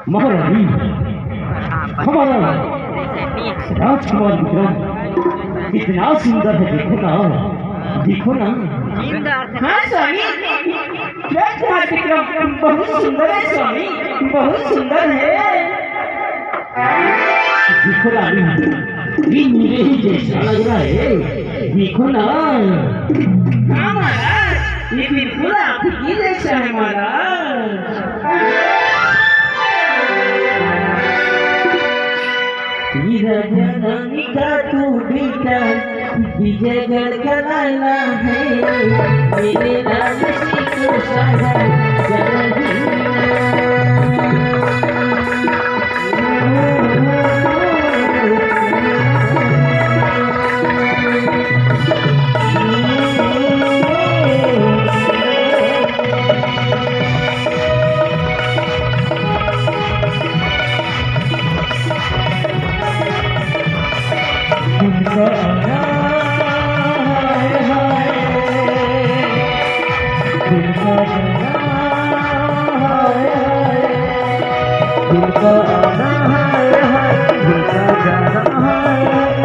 महारानी हमारा राजकुमार विक्रम कितना सुंदर है, देखो ना, देखो ना। हाँ स्वामी, राजकुमार विक्रम बहुत सुंदर है स्वामी, बहुत सुंदर है। देखो रानी, ये मेरे ही जैसा लग रहा है, देखो ना। हाँ महाराज, ये बिल्कुल आपकी जैसा है महाराज। जननी का तू बेटा विजय गड़गड़ाना है, मेरे नाम से तो सारा दिल का आना है, दिल का जाना है।